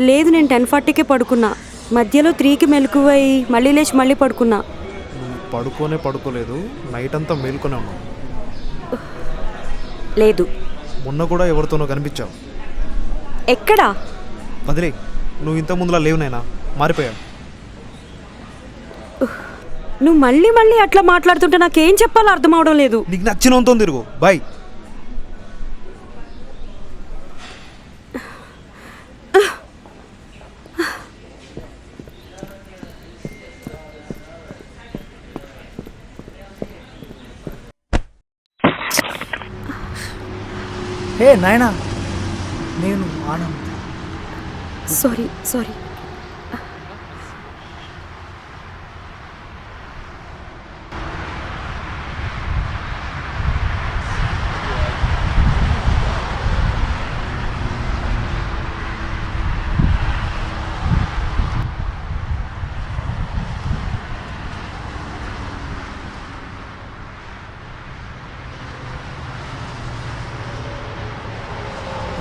లేదు, నేను 10:40కే పడుకున్నా. మధ్యలో 3కి మెలకువై మళ్ళీ లేచి మళ్ళీ పడుకున్నా. నువ్వు పడుకోలేదు, నైట్ అంతా మేల్కొనే ఉన్నావు. లేదు. మొన్న కూడా ఎవరితోనో కనిపించావు. ఎక్కడా? వదిలే, నువ్వు ఇంత ముందులా లేవు నైనా, మారిపోయావు. నువ్వు మళ్ళీ మళ్ళీ అట్లా మాట్లాడుతుంటే నాకేం చెప్పాలో అర్థం అవడం లేదు. నీకు నచ్చినంతో తిరుగు, బాయ్. హే నాయనా, నేను ఆనంద్. సారీ.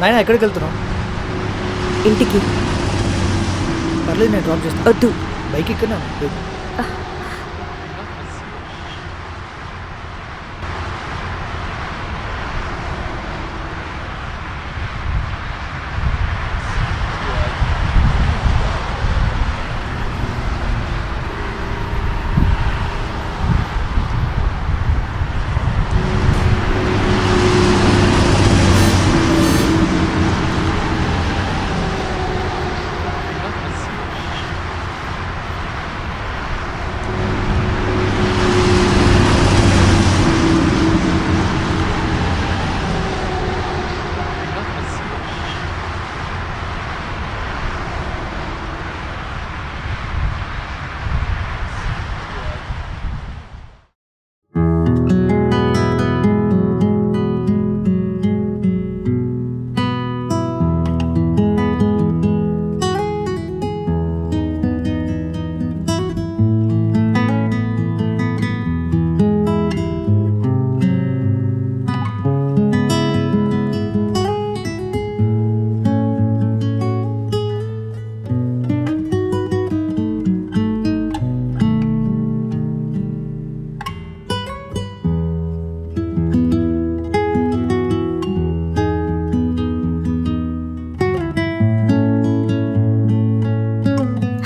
నాయనా ఎక్కడికి వెళ్తున్నావు? ఇంటికి. పర్లేదు, నేను డ్రాప్ చేస్తాను. వద్దు. బైక్ ఎక్కడా?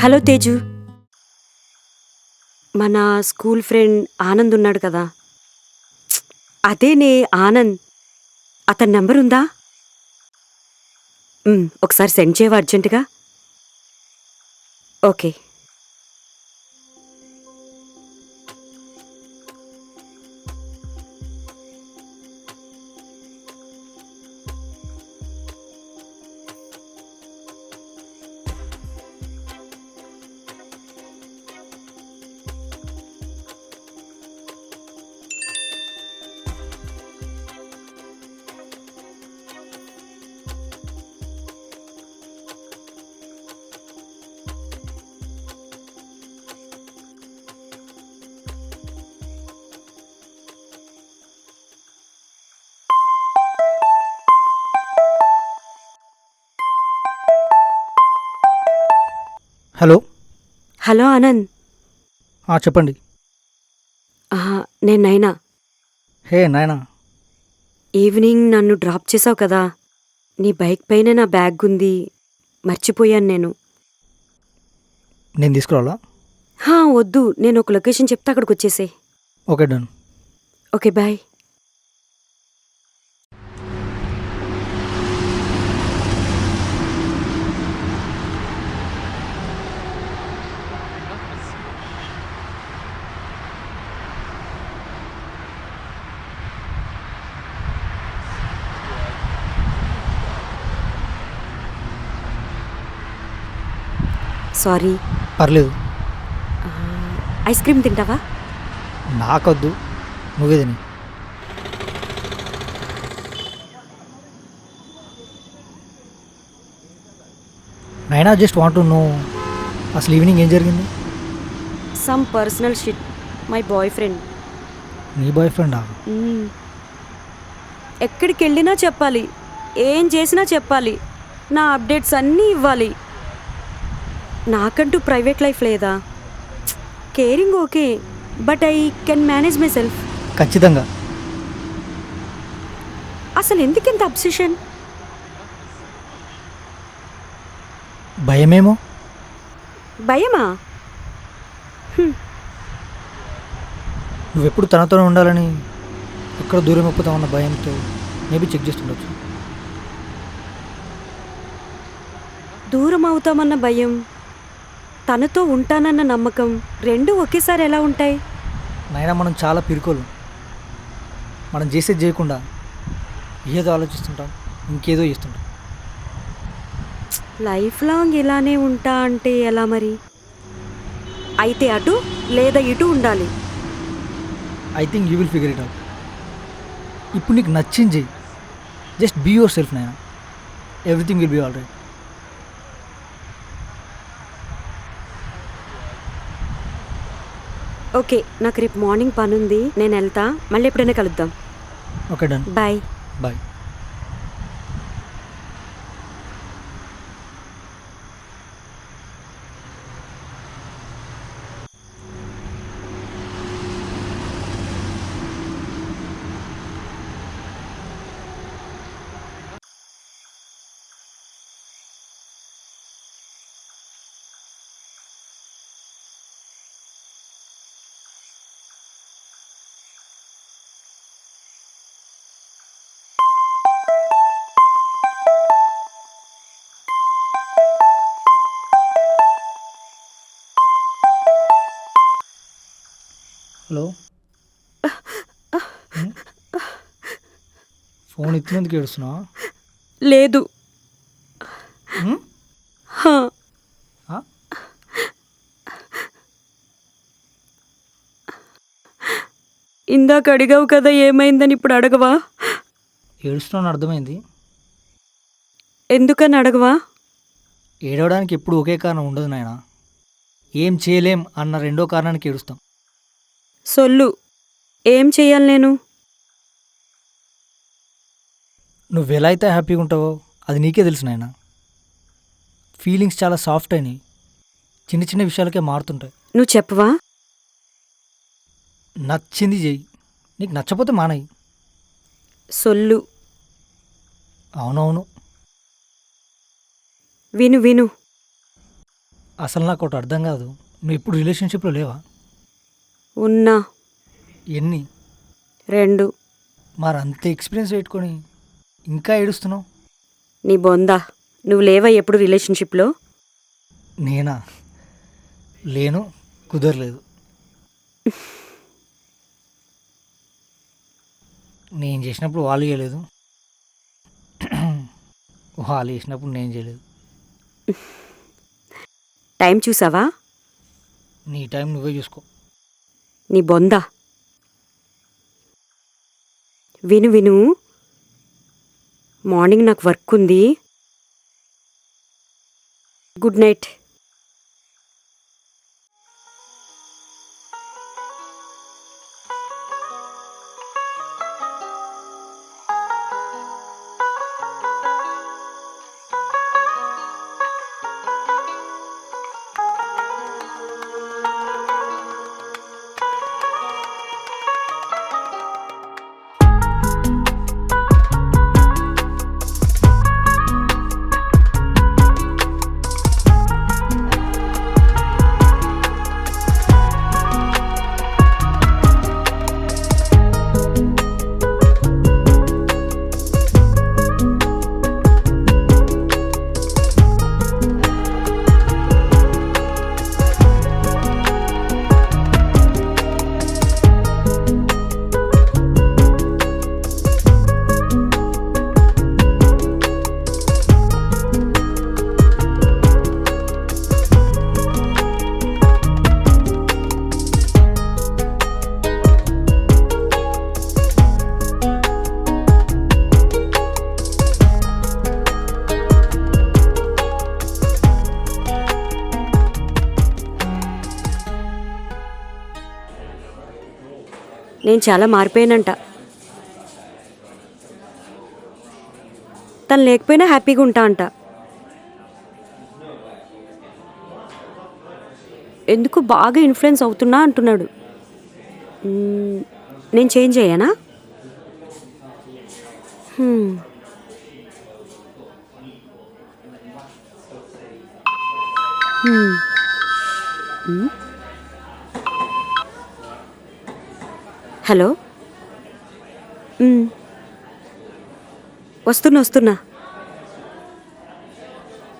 హలో తేజు, మన స్కూల్ ఫ్రెండ్ ఆనంద్ ఉన్నాడు కదా, అదేనే ఆనంద్. అతని నెంబర్ ఉందా? ఒకసారి సెండ్ చేయవా అర్జెంటుగా? ఓకే. హలో. హలో ఆనంద్. చెప్పండి. నేను నైనా. హే నాయనా. ఈవినింగ్ నన్ను డ్రాప్ చేసావు కదా, నీ బైక్ పైన నా బ్యాగ్ ఉంది, మర్చిపోయాను నేను. నేను తీసుకురావాలా? వద్దు, నేను ఒక లొకేషన్ చెప్తే అక్కడికి వచ్చేసే. Okay, done. Okay, bye. Sorry. పర్లేదు. ఐస్ క్రీమ్ తింటావా? నాకొద్దు, నువ్వే తిని. Naina, just want to know, అసలు ఈవినింగ్ ఏం జరిగింది? Some personal shit. My boyfriend. నీ బాయ్ ఫ్రెండా? ఎక్కడికి వెళ్ళినా చెప్పాలి, ఏం చేసినా చెప్పాలి, నా అప్డేట్స్ అన్నీ ఇవ్వాలి. నాకంటూ ప్రైవేట్ లైఫ్ లేదా? Caring okay, but I can manage my self. ఖచ్చితంగా. అసలు ఎందుకింత అబ్సెషన్? భయమేమో. భయమా? నువ్వెప్పుడు తనతోనే ఉండాలని ఎక్కడ దూరం అయిపోతామన్న భయంతో మేబీ చెక్ చేస్తుండొచ్చు. దూరం అవుతామన్న భయం, తనతో ఉంటానన్న నమ్మకం రెండూ ఒకేసారి ఎలా ఉంటాయి? నైనా మనం చాలా పిరుకోళ్ళం. మనం చేసేది చేయకుండా ఏదో ఆలోచిస్తుంటాం, ఇంకేదో చేస్తుంటాం. లైఫ్ లాంగ్ ఇలానే ఉంటా అంటే ఎలా మరి? అయితే అటు లేదా ఇటు ఉండాలి. I think you will figure it out. ఇప్పుడు నీకు నచ్చింది చెయ్యి. Just be yourself Naina. Everything will be all right. Okay, నాకు రేపు మార్నింగ్ పని ఉంది, నేను వెళ్తా. మళ్ళీ ఎప్పుడైనా కలుద్దాం. Okay, done. Bye. Bye. Hello. Phone ఎత్తినందుకు ఏడుస్తున్నావా? లేదు. హా. ఇందాక అడిగావు కదా ఏమైందని, ఇప్పుడు అడగవా? ఏడుస్తున్నాను అర్థమైంది. ఎందుకని అడగవా? ఏడవడానికి ఎప్పుడు ఒకే కారణం ఉండదు నాయన. ఏం చేయలేం అన్న రెండో కారణానికి ఏడుస్తాం. సొల్లు. ఏం చెయ్యాలి నేను? నువ్వెలా అయితే హ్యాపీగా ఉంటావో అది నీకే తెలుసు నాయన. ఫీలింగ్స్ చాలా సాఫ్ట్ అయినాయి, చిన్న చిన్న విషయాలకే మారుతుంటాయి. నువ్వు చెప్పవా? నచ్చింది చెయ్యి, నీకు నచ్చపోతే మానేయి. సొల్లు. అవునవును. విను విను. అసలు నాకు ఒకటి అర్థం కాదు, నువ్వు ఇప్పుడు రిలేషన్షిప్లో లేవా? ఉన్నా. ఎన్ని? 2. మరి అంత ఎక్స్పీరియన్స్ పెట్టుకొని ఇంకా ఏడుస్తున్నావు? నీ బొందా, నువ్వు లేవా ఎప్పుడు రిలేషన్షిప్లో? నేనా? లేను, కుదరలేదు. నేను చేసినప్పుడు వాళ్ళు చేయలేదు, వాళ్ళు చేసినప్పుడు నేను చేయలేదు. టైం చూసావా? నీ టైం నువ్వే చూసుకో. నీ బొందా. విను విను. మార్నింగ్ నాకు వర్క్ ఉంది. Good night. నేను చాలా మారిపోయానంట. తను లేకపోయినా హ్యాపీగా ఉంటా అంట. ఎందుకు బాగా ఇన్ఫ్లుయెన్స్ అవుతున్నా అంటున్నాడు. నేను చేంజ్ అయ్యానా? హలో. వస్తున్నా.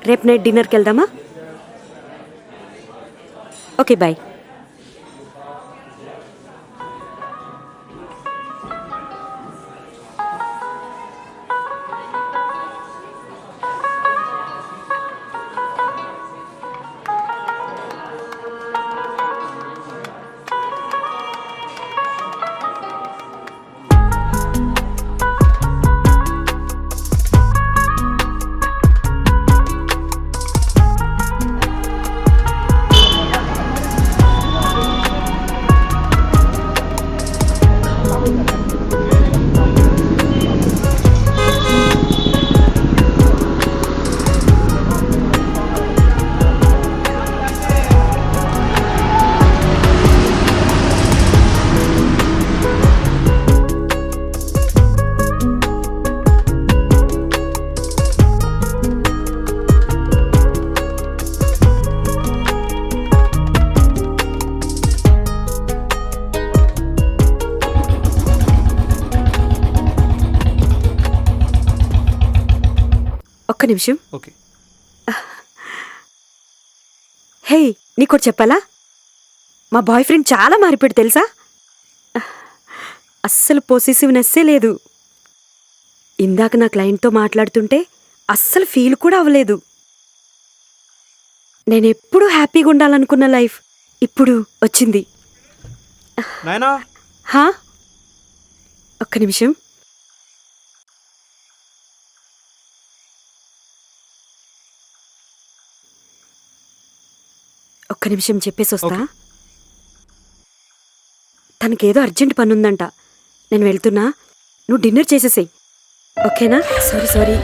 రేపు నైట్ డిన్నర్కి వెళ్దామా? Okay, bye. ఒక్క నిమిషం. ఓకే. హే, నీకోటి చెప్పాలా? మా బాయ్ ఫ్రెండ్ చాలా మారిపోయాడు తెలుసా? అస్సలు పొసెసివ్నెస్సే లేదు. ఇందాక నా క్లయింట్తో మాట్లాడుతుంటే అస్సలు ఫీల్ కూడా అవ్వలేదు. నేనెప్పుడూ హ్యాపీగా ఉండాలనుకున్న లైఫ్ ఇప్పుడు వచ్చింది. నాయనా, హా, ఒక్క నిమిషం. ఒక్క నిమిషం చెప్పేసి వస్తా. తనకేదో అర్జెంట్ పనుందంట. నేను వెళ్తున్నా, నువ్వు డిన్నర్ చేసేసేయ్. ఓకేనా? సారీ.